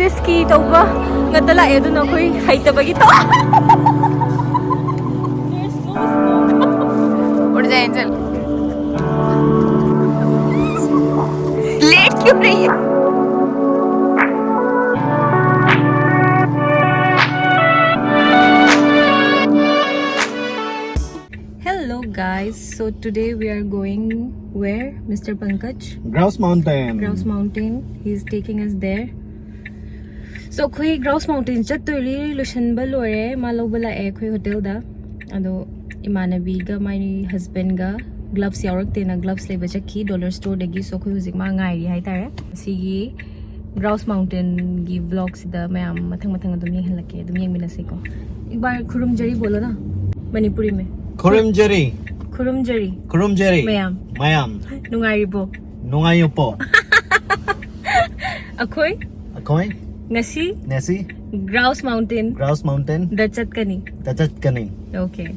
ꯉꯁꯤꯁꯦ ski tꯧba ngata lae aduna khoi haitabagi to उड़ जाए एंजल लेट क्यों रही है Hello guys, so today we are going where, Mr. Pankaj? Grouse Mountain. Grouse Mountain. He's taking us there. So khoi Grouse Mountain chat to ri lushan ba lore ma lo bala e khoi hotel da ado imanabi ga my husband ga gloves yaurak te na gloves le ba chakhi dollar store dagi so khoi hujik ma ngai ri hai tare si gi Grouse Mountain gi vlogs da mayam mathang mathang adum yeng halake adum yeng mina se ko ek bar khurum jari bolo na manipuri mein Kurumjari. Kurumjari. Kurumjari. Mayam. Mayam. Nungaribo. Nungayo po. Akoy? Akoy? Ngasi? Nesi? Grouse Mountain. Grouse Mountain. Dachat kani. Dachat kani. Okay.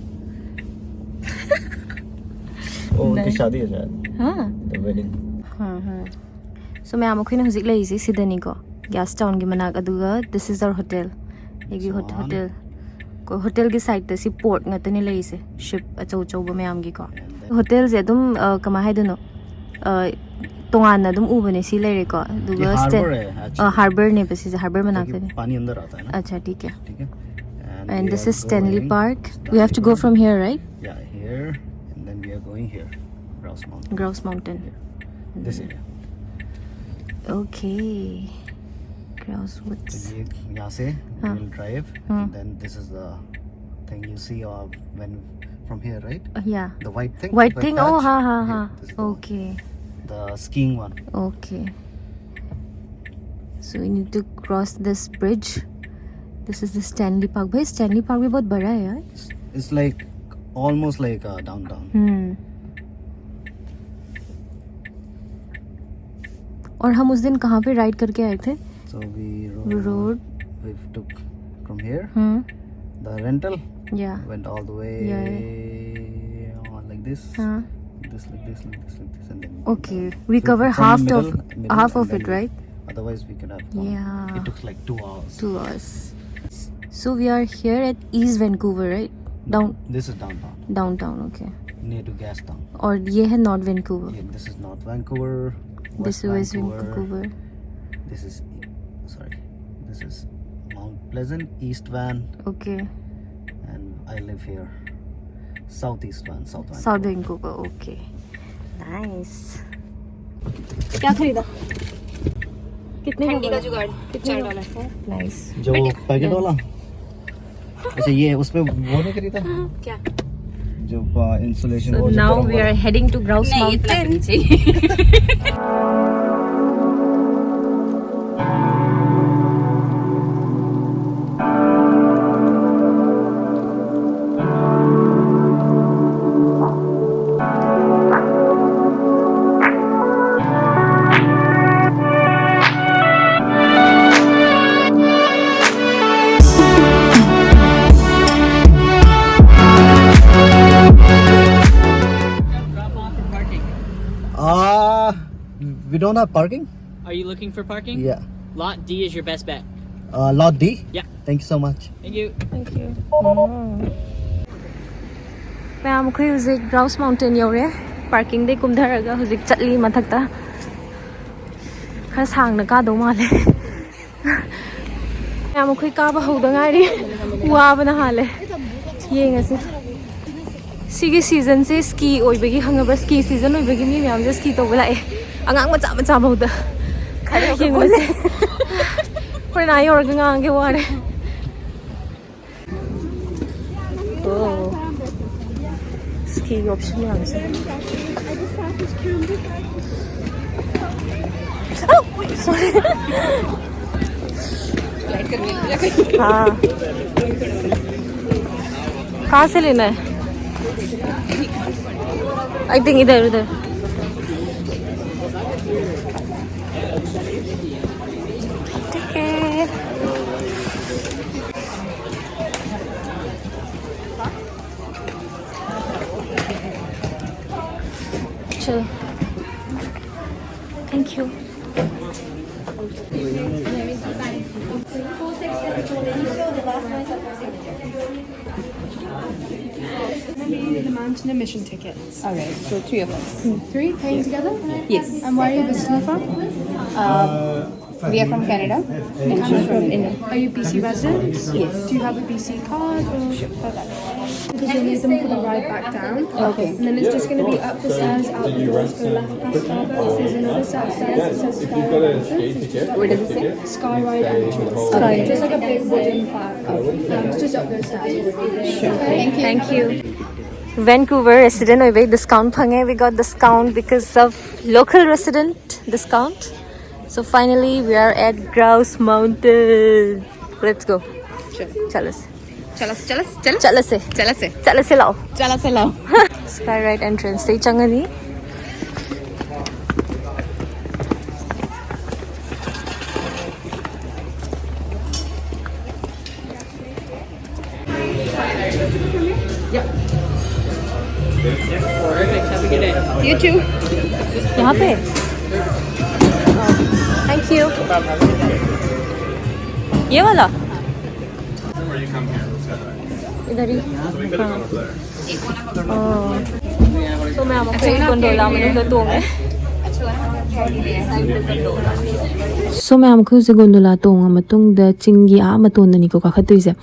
Oh, उनकी शादी है शायद. हाँ. The wedding. हाँ हाँ. So मैं आमों को ना हुजिक ले इसी सिडनी को. Gas town की मनाक अदुगा. This is our hotel. एक hotel. को होटल की साइड से पोर्ट ngतनी ले इसे शिप अचौ चौ बमे आम की को होटल से तुम कमा है दोनों तोंगान ना तुम ऊबने सी ले रे को दुगा हार्बर ने पे से हार्बर बना के पानी अंदर आता है ना अच्छा ठीक है and this is Stanley Park we have to go from here right yeah here and then we are going here Grouse Mountain this area okay Grouse Woods यहाँ से we'll drive and then this is the thing you see when from here right yeah the white thing oh ha okay the skiing one okay so we need to cross this bridge this is the Stanley Park bhai Stanley Park भी बहुत बड़ा है यार it's like almost like downtown और हम उस दिन कहाँ पे राइड करके आए थे so we took from here the rental went all the way on like this this like this and then okay we cover half of it right otherwise we could have it took like 2 hours so we are here at East Vancouver right this is downtown okay near to Gastown और ये है North Vancouver this is North Vancouver this is West Vancouver this is Mount Pleasant East Van okay and I live here Southeast Van South Vancouver okay nice क्या खरीदा कितने ठंडी का जुगाड़ $4 nice जो पैकेट वाला अच्छा ये उसमें वो नहीं खरीदा क्या जो insulation so now we are heading to Grouse Mountain we don't have parking. Are you looking for parking? Yeah. Lot D is your best bet. Lot D? Yeah. Thank you so much. Thank you. मैं आमखोई हुजिक Grouse Mountain you're parking दे कुमधरगा हुजिक चटली मथकता खर सांगना कादो माले मैं आमखोई काबा हौदा गारी वाबना हाले येंगसे सिगी season से ski ओइबगी हंगबा ski season ओइबगी मी ma'am जे ski तोबा लाए angang macha macha bauda khare yengose hoi na yor ga ngang ge ware oh ski option yang se oh sorry हाँ कहाँ से लेना है आई थिंक इधर उधर चलो thank you Maybe the mountain admission tickets. Alright, so 3 of us. 3 paying together? Yes. And where are you visiting from? We are from Canada. And she's from India. Are you BC residents? Yes. Do you have a BC card? Or... Sure. Because you'll need them for the ride back down. Okay. And then it's just going to be up the stairs, out the doors, go left past Starbucks. There's another set of stairs that says Skyride Entrance. What does it say? Skyride Entrance. Skyride. Just like a big wooden plaque. It's just up those stairs. Sure. Thank you. Vancouver resident oibe discount phange. We got discount because of local resident discount. So finally we are at Grouse Mountain. Let's go. Sure. Chalas. Chalas. Chalas lao. Skyride entrance. Stay changani. Perfect. Have a good day. You too. यहाँ पे thank you ये वाला इधर ही तो मैं आपको gondola में तो So ma'am ko se gondola tonga matung da chingi a maton da ni ko kakhatui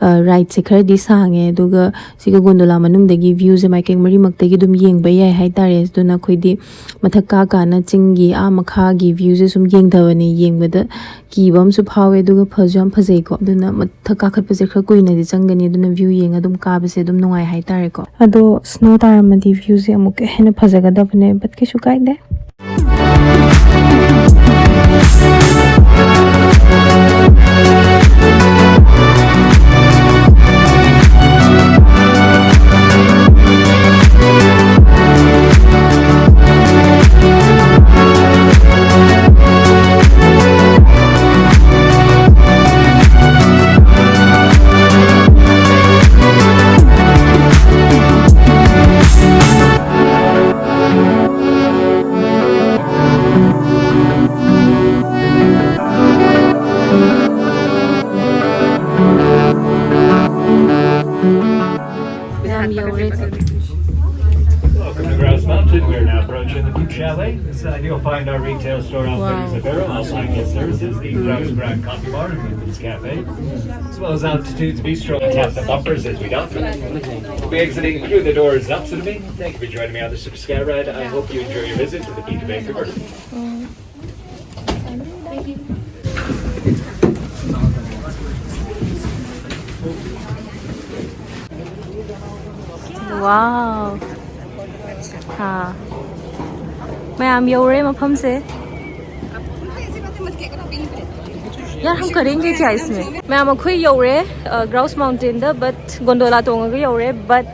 right se khar di sange duga siga gondola manung da gi view se mai keng mari mak ta gi dum yeng ba yai hai tare do na khoi di mathak ka na chingi a makha gi view se sum yeng da ni yeng ba da ki bam su phawe duga phajam phajai ko do na mathak ka khat pa se khar koi na di changani do na view yeng adum ka ba se dum nungai hai tare ko ado snow tar ma di view se amuk hena phajaga da bne bat ke shukai de Welcome to Grouse Mountain. We're now approaching the Boot Chalet. Inside you'll find our retail store offerings apparel, online guest services, the Grouse Brand Coffee Bar and Women's Cafe, as well as Altitude's Bistro. Tap the bumpers as we dock. We'll be exiting through the doors opposite of me. Thank you for joining me on this Super Sky Ride. I hope you enjoy your visit to the Peak of Vancouver. Wow. हाँ मैं आम योरे मफम से यार हम करेंगे क्या इसमें मैं आम अखोई योरे ग्राउस माउंटेन दा बट गोंडोला तोंगा योरे बट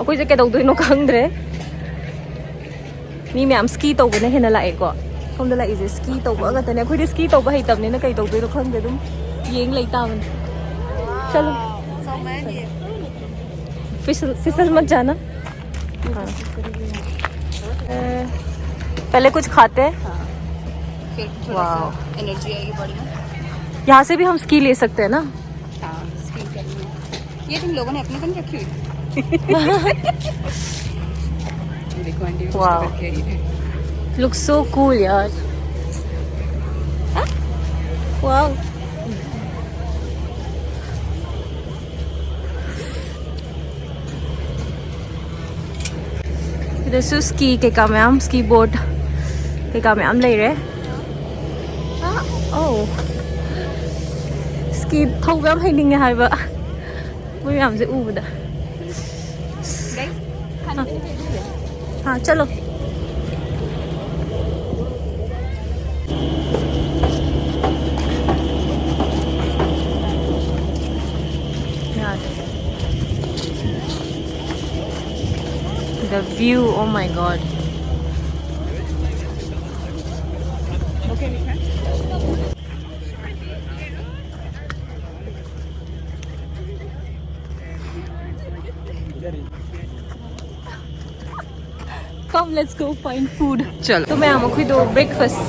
अखोई से केदौ दोइनो खंगद्रे मी मैम स्की तौबने हेना लाएको सोमदा लाइजे स्की तौबा गतने अखोई स्की तौबा हैतबने ना कई तौ दोइनो खंगदे दुम येंग लैतावन चलो फिसल मत जाना हाँ। पहले कुछ खाते हैं वाह एनर्जी आएगी बॉडी में। यहाँ से भी हम स्की ले सकते हैं ना हाँ, स्की करनी है। ये तुम लोगों ने अपने कन रखी हुई देखो आंटी वाह लुक सो कूल यार वाह इधर से स्की के का मैम स्की बोर्ड के का मैम ले रहे ओह स्की थौ मैम है नहीं है बा वो मैम से ऊबदा हाँ चलो The view, oh my god. Come, let's go find food. चलो तो मैं आम खुद ब्रेकफास्ट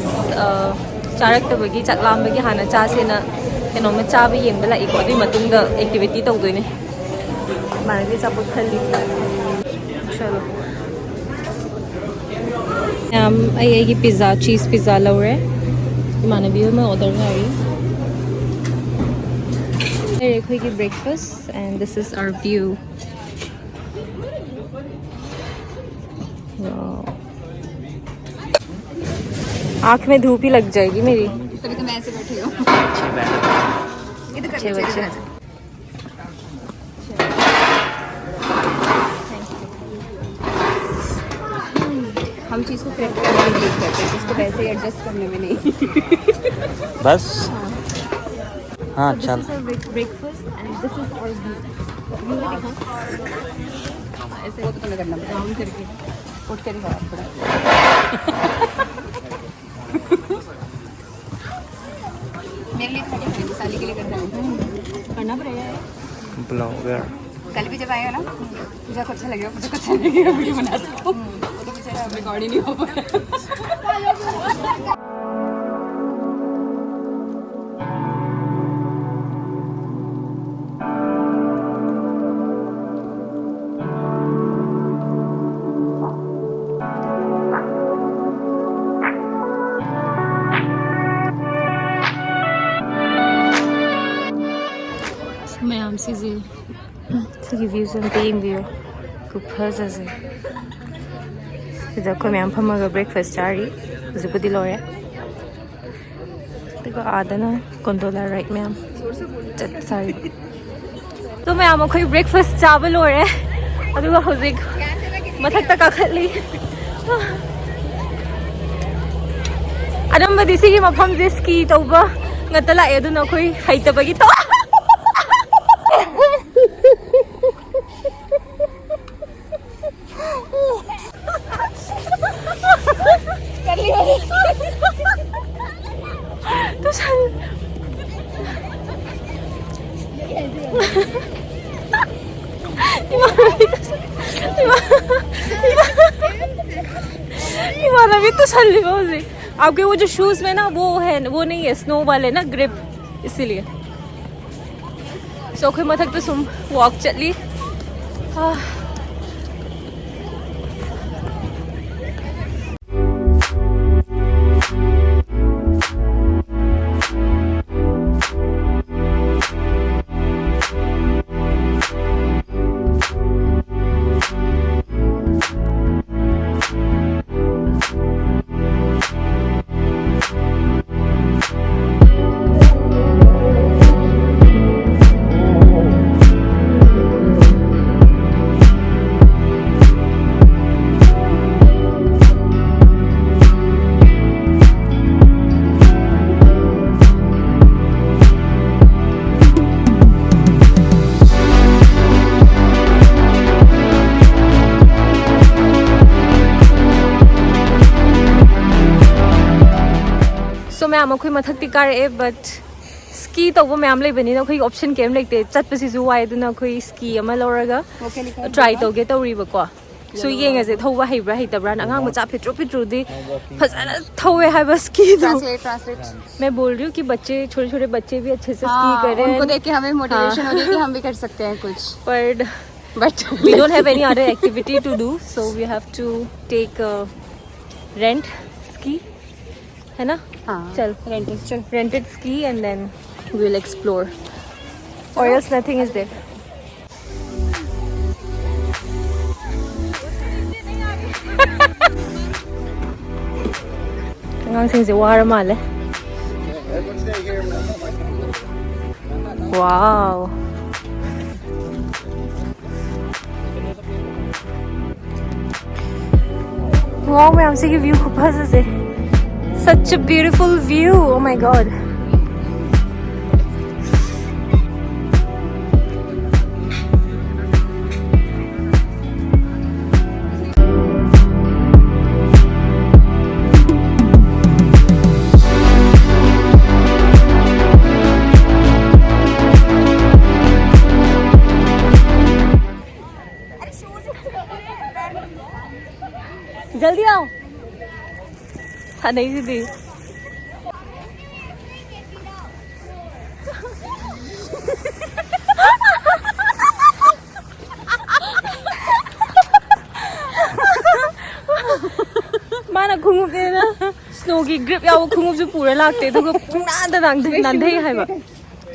चारक तबगी चकलाम बगी हाना चा से ना ꯀꯩꯅꯣꯝꯃ ꯆꯥꯕ ꯌꯦꯡꯕ ꯂꯥꯛꯏꯀꯣ ꯑꯗꯨꯒꯤ ꯃꯇꯨꯡꯗ ꯑꯦꯛꯇꯤꯚꯤꯇꯤ ꯇꯧꯗꯣꯏꯅꯦ ꯏꯃꯥꯟꯅꯕꯤ ꯑꯆꯥꯄꯣꯠ ꯈꯜꯂꯤ ꯆꯂꯣ ꯑꯩꯒꯤ ꯄꯤꯖꯥ ꯆꯤꯁ ꯄꯤꯖꯥ ꯂꯧꯔꯦ ꯏꯃꯥꯟꯅꯕꯤ ꯑꯃ ꯑꯣꯔꯗꯔ ꯉꯥꯏꯔꯤ ꯑꯩꯈꯣꯏꯒꯤ breakfast and this is our view आँख में धूप ही लग जाएगी मेरी तभी तो मैं ऐसे बैठी हूँ अच्छे बच्चे हम चीज़ को करेक्ट करने में यूज़ करते हैं इसको वैसे ही एडजस्ट करने में नहीं बस हाँ चल breakfast and this is our view दिखा ऐसे वो तो तुम्हें करना पड़ेगा राउंड करके उठ कर ही खराब पड़ा मेरे लिए थोड़ी खड़ी साली के लिए करना है करना पड़ेगा ब्लॉगर कल भी जब आएगा ना मुझे आपको अच्छा लगेगा मुझे अच्छा लगेगा वीडियो बनाता हूँ वो तो बेचारा रिकॉर्ड ही नहीं हो पाया ꯃꯌꯥꯝꯁꯤꯁꯦ ꯁꯤꯒꯤ ꯚ꯭ꯌꯨꯁꯦ ꯑꯝꯇ ꯌꯦꯡꯕꯤꯌꯨ ꯈꯨꯐꯖꯁꯦ ꯁꯤꯗ ꯑꯩꯈꯣꯏ ꯃꯌꯥꯝ ꯐꯝꯃꯒ ꯕ꯭ꯔꯦꯛꯐꯥꯁ ꯆꯥꯔꯤ ꯍꯧꯖꯤꯛꯄꯨꯗꯤ ꯂꯣꯏꯔꯦ ꯑꯗꯨꯒ ꯑꯥꯗꯅ ꯀꯣꯟꯗꯣꯂꯥ ꯔꯥꯏꯠ ꯃꯌꯥꯝ ꯆꯠꯆꯔꯤ ꯑꯗꯣ ꯃꯌꯥꯝ ꯑꯩꯈꯣꯏ ꯕ꯭ꯔꯦꯛꯐꯥꯁ ꯆꯥꯕ ꯂꯣꯏꯔꯦ ꯑꯗꯨꯒ ꯍꯧꯖꯤꯛ ꯃꯊꯛꯇ ꯀꯥꯈꯠꯂꯤ ꯑꯅꯝꯕꯗꯤ ꯁꯤꯒꯤ ꯃꯐꯝꯁꯦ ꯁ꯭ꯀꯤ ꯇꯧꯕ ꯉꯥꯛꯇ ꯂꯥꯛꯑꯦ ꯑꯗꯨꯅ ꯑꯩꯈꯣꯏ ꯍꯩꯇꯕꯒꯤ इमानवी तो चल रही है आपके वो जो शूज में ना वो है वो नहीं है स्नो वाले ना ग्रिप इसीलिए सो कोई मथक तो सुम वॉक चली मैम अखोई मथक्ति कारे बट स्की तब मैम लेबनी अखोई ऑप्शन केम लेते चटपसिसु वाय दुना अखोई स्की अमा लौरगा ट्राई तौगे तौरीबको सो येंगजे थौबा हैब्रा हैतब्रा अगांग मचा फिट्रो फिट्रुदी फजना थौवे हाइबा स्की दो ट्रांसलेट मैं बोल रही हूँ कि बच्चे छोटे छोटे बच्चे भी अच्छे से स्की करें उनको देख के हमें मोटिवेशन हो रही है कि हम भी कर सकते हैं कुछ but we don't have any other activity to do so we have to take rent ski है ना चल rented ski and then we'll explore or else nothing is there अꯉꯥꯡꯁꯤꯡꯁꯦ ꯋꯥꯔ ꯃꯥꯜꯂꯦ wow wow मैं हमसे की व्यू खूब हंसे such a beautiful view oh my god जल्दी आओ हाँ नहीं दीदी माना खुंगुपनेना स्नो की ग्रिप याव खुंगुप पूरा लागते दुग पुंगनादा नांधै हाइबा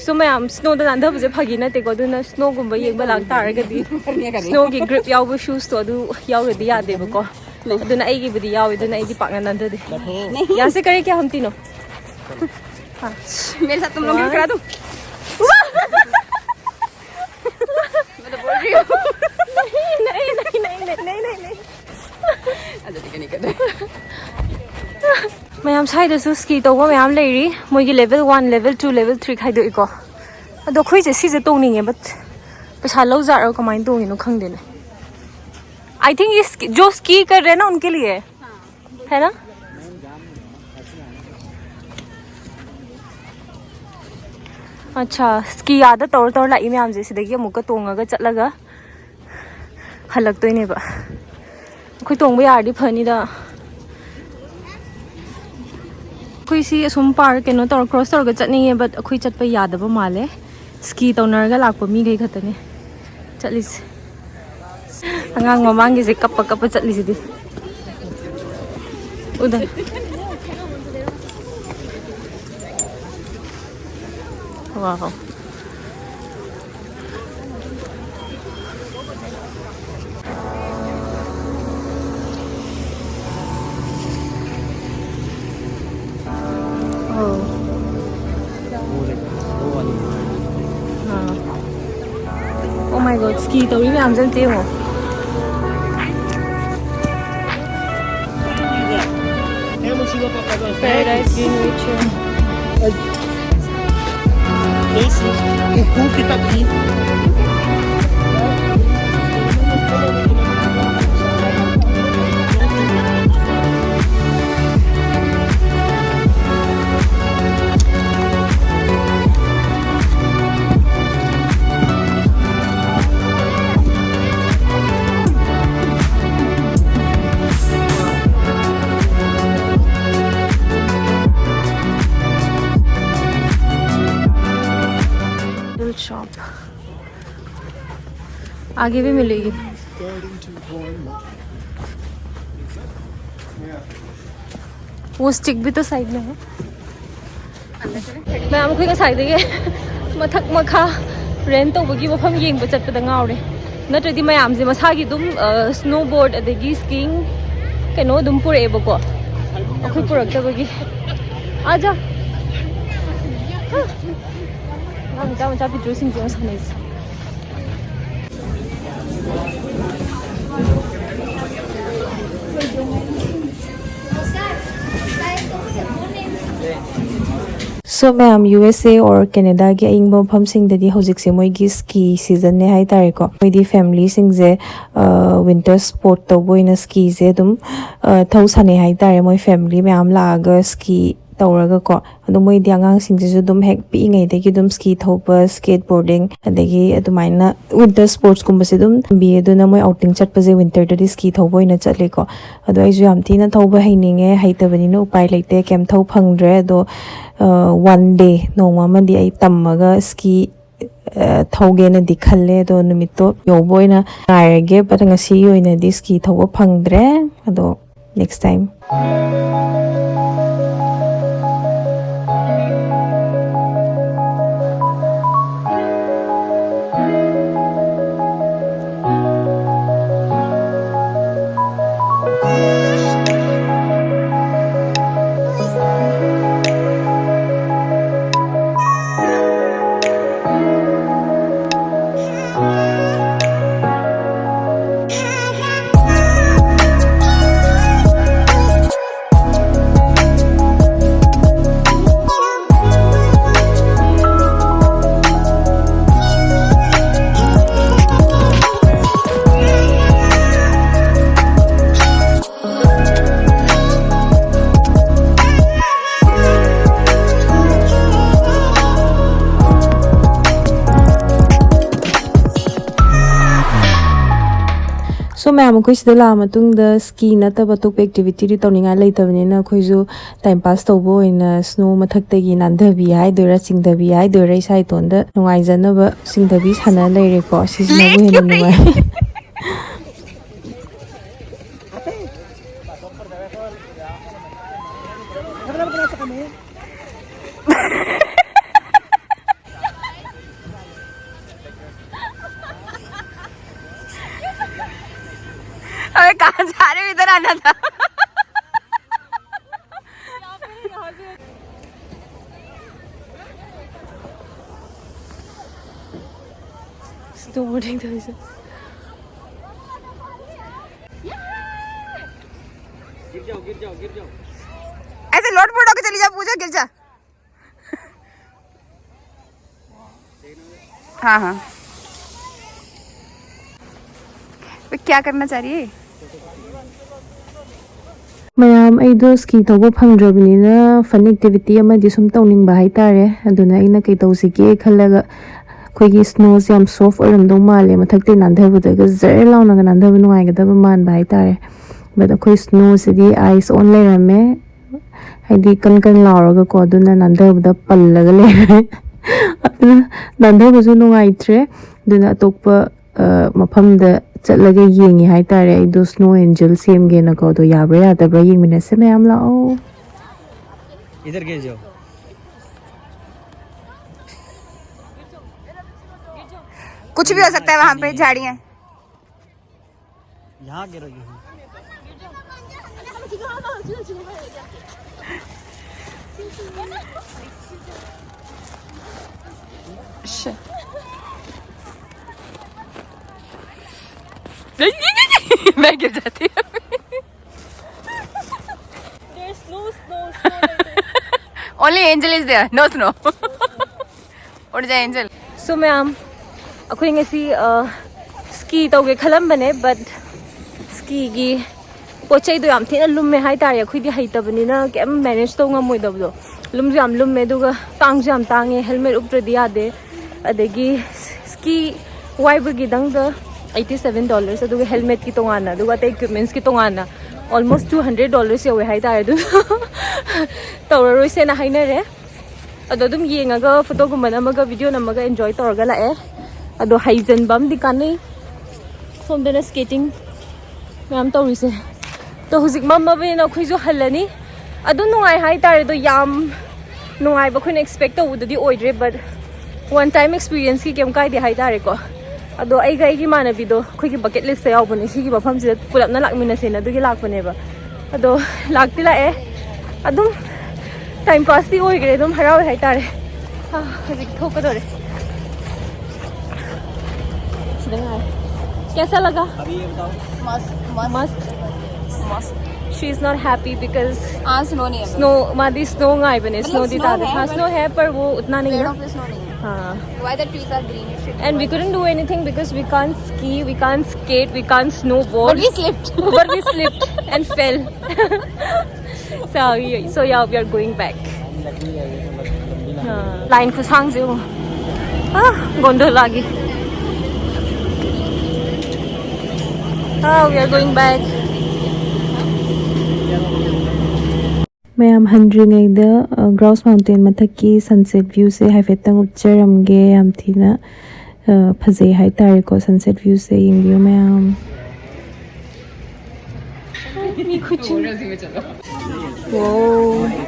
सो मैम स्नो दा नांधबजे फगी नते को दुना स्नो गुंबा येंबा लाग तारगदी स्नो की ग्रिप याव शूज तो दु यावदी यादेबको दुना एगी बदी यावे दुना एगी पाकना नांधदे यहां से करे क्या हम तीनों मेरे साथ तुम लोग भी करा दूं मैं तो बोल रही हूँ नहीं अच्छा ठीक है नहीं कर रहे मैम साइडसु स्की तौबा मैम लेरी मोइगी लेवल 1 लेवल 2 लेवल 3 खाइदो इको अदो खोइजे सिजे तोनिंगे बट पैसा लो जारो कमाइन तोगिनो खंगदेने आई थिंक ये जो स्की कर रहे हैं ना उनके लिए है ना अच्छा स्की आदा तौर तौर लाई मैम जे सिदगी अमुका तोंगागा चटलागा हलक्तोइनेबा अखोइ तोंबा यारदी फनीदा अखोइ सी असुम पार केनो तौर cross तौरगा चटनिंगे but अखोइ चटपा यादबा Male ski तौनरगा Lakpa मी गई खतने चटलिसे अंगांग ममांगी से कप्पा कप्पा चटलिसिदि उधर वाह Oh my god, ski tàu đi làm dân tiêu hả? Paradise Greenway Train. Esse, o cu que tá aqui. Shop आगे भी मिलेगी वो स्टिक भी तो साइड में है मैं अमुक का साइड के मथक मखा रेंट तौबगी मफम येंब चटपदा गावरे नत्रदि मयाम जे मसागी दुम स्नो बोर्ड अदगी स्कीइंग कनो दुम पुरेबको अखोइ पुरक्तबगी आजा मचा मचा पिट्रोसिंग जो सानेस सो मैम USA और Canada की अइंग मफम सिंगददी हौजिक से मोइगी स्की सीजन ने हाई तारेको मोइदी फैमिली सिंगजे विंटर स्पोर्ट तौबोइना स्की जे दुम थौ साने हाई तारे मोइ फैमिली मैम लागा स्की तौरगको अदो मोइदी आंगांग सिंगजेसु दुम हेक पिइंगैदगी दुम स्की थौपा स्केटबोर्डिंग अदगी अदुमाइना विंटर स्पोर्ट्स कुंबसे दुम बी अदुना मोइ आउटिंग चटपजे विंटर ददी स्की थौबोइना चटलेको अदो आइजु यामतीना थौबा हैनिंगे हैतबनिना उपाय लेते केम थौ फंगद्रे अदो वन डे नोमा मदी आई तम्मगा स्की थौगेना दिखल्ले अदो नुमितो योबोइना नायरगे बट ngasi ओइना दि स्की थौबा फंगद्रे अदो नेक्स्ट टाइम So मैम अखोई सिदा ला मतुंगदा स्की नतब अतोप एक्टिविटी दी तौनिंगा लेतबनिना अखोइजु टाइम पास तौबो इन स्नो मथक्तगी नांदबी हाय दोरा सिंगदबी हाय दोरा इसाई तोंदा नुंगाइजनब सिंगदबी साना लेरेको सिजनबो हेन नुंगाइ अबे कहाँ जा रहे हो, इधर आना था। स्नोबोर्डिंग तो इसे गिर जाओ। ऐसे लोट पोट होके चली जा, पूछो गिर जा। हाँ क्या करना चाह रही है? मैम अइदो स्की तौबो फंगद्रबनिना फन एक्टिविटी अमदि सुम तौनिंगबा हाइतारे अदुना इना कै तौसिके खल्लगा खोगी स्नो से हम सॉफ्ट ओरमदो माले मथक्ते नांधबदगा जर लाउनगा नांधब नुंगाइगदब मानबा हाइतारे बट अखोई स्नो सिदी आइस ऑन लेरमे हाइदि कन लाउरगा को अदुना नांधबदा पल्लगा लेरे अदुना नांधबसु नुंगाइत्रे अदुना अतोप्पा मफमदा चलगे येंगी हाइतारे अइदो स्नो एंजल सेमगे न को दो याब्रा यादब्रा येंगमिनसे मैम लाओ इधर गिर जाओ। कुछ भी हो सकता है वहाँ पे, झाड़ियाँ। यहाँ गिरोगी। मैं गिर जाती हूँ। Only angel is there, no snow. उड़ जाए angel. So मैम अखोई ngasi स्की तौगे खलम्बने बट स्की गी पोचै दो याम थेना लुम्मे हाइतारे अखोइदि हाइतबनिना केम मैनेज तौ ngमोइदबदो लुमजु याम लुम्मे दुगा तांगजु याम तांगे हेलमेट उपद्रदि यादे अदेगी स्की वाइबगी दंग द $87 अदुगा हेलमेट की तोंगाना दुगा ते इक्विपमेंट्स की तोंगाना almost $200 यौवे हाइतारे दु तौररोइसे ना हाइनरे अदो दुम येंगागा फोटोगुम्बा नमगा वीडियो नमगा एन्जॉय तौरगा लाए अदो हाइजनबम दिकानै सोमदना स्केटिंग मैम तौरिसे तो हुजिक मम्माबेना खुइजो हल्लनी अदो नुंगाइ हाइतारे दो याम नुंगाइ बखुन एक्सपेक्ट तौददि ओइद्रे बट वन टाइम एक्सपीरियंस की केम काइदे हाइतारे को अदो आइगी मानबीदो खुइगी बकेट लिस्ट यावबने सिगी मफमसिदा पुलपना लाकमिनसेना दुगी लाकपनेबा अदो लाकति लाए अदुम टाइम पास दी ओइग्रे अदुम हरावे हाइतारे हुजिक थोकदोरे कैसा लगा? अभी ये बताओ। मस्त she is not happy because snow नहीं है। स्नो मादी स्नो गाय बने स्नो दी तादे हाँ स्नो है पर वो उतना नहीं है स्नो नहीं है। हाँ Why the trees are green? It should be and we couldn't do anything because we can't ski, we can't skate, we can't snowboard. But we slipped. But we slipped and fell. So yeah, we are going back. Line ko sang jo. Gondola gi. We are going back. Ma'am हंड्रिङैदा Grouse Mountain मथक्की sunset view से हाइफेटंग उपचरमगे याम थीना फजै हाइतारेको sunset view से यिंबियो ma'am वो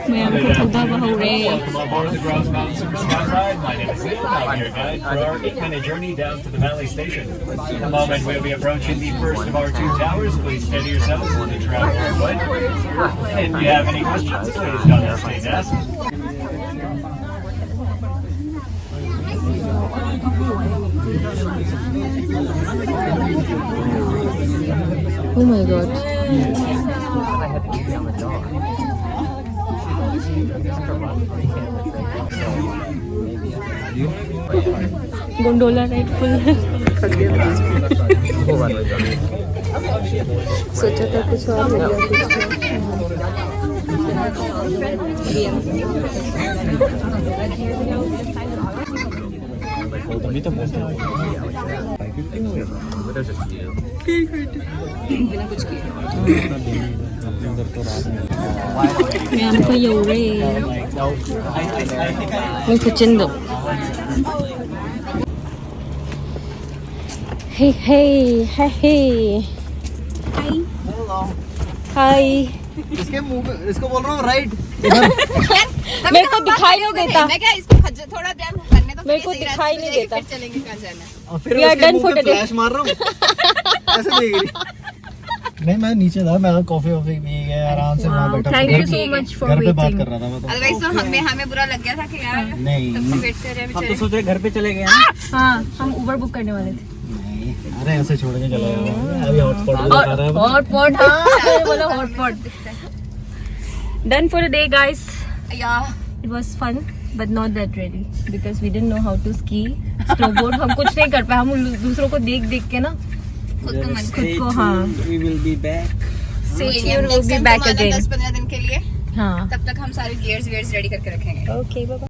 ma'am को थोड़ा बहुरे Welcome on board the Grouse Mountain Super Scout Ride. My name is Ian. I'm your guide for our 8-minute journey down to the Valley Station. In a moment, we'll be approaching the first of our 2 towers. Please steady yourselves in the traveler's way. If you have any questions, please don't hesitate to ask. Oh my god. Gondola ride full. सोचा था कुछ और हो गया कुछ बिना कुछ किए Ma'am ko yore. May kuchindo. Hey, hey, hey, hey. Hi. इसके मुंह पे इसको बोल रहा हूँ राइट मेरे को दिखाई नहीं देता. मैं क्या इसको थोड़ा टाइम करने दो मेरे को दिखाई नहीं देता. फिर चलेंगे कहाँ जाना है और फिर We are उसके done मुंह for पे the day. फ्लैश मार रहा हूँ ऐसे देख रही नहीं मैं नीचे था मैं कॉफी वॉफी पी गया आराम से वहाँ बैठा Thank घर you पे- so much for घर पे बात waiting. कर रहा था मैं तो अदरवाइज तो हमें बुरा लग गया था कि यार नहीं तब से वेट कर रहे हैं हम तो बेचारे सोच रहे घर पे चले गए हैं हाँ, हम उबर बुक करने वाले थे. नहीं अरे ऐसे छोड़ के चला गया अभी हॉटस्पॉट भी लगा रहा है Hotpot, हाँ, बोला hotpot. Done for the day, guys. यार It was fun, but not that really because we didn't know how to ski, snowboard. हम कुछ नहीं कर पाए. हम दूसरों को देख के ना खुद को मन खुद को हाँ. We will be back Sure, we'll be back again. 10-15 दिन के लिए हाँ. तब तक हम सारे गियर्स रेडी करके रखेंगे Okay, bye bye.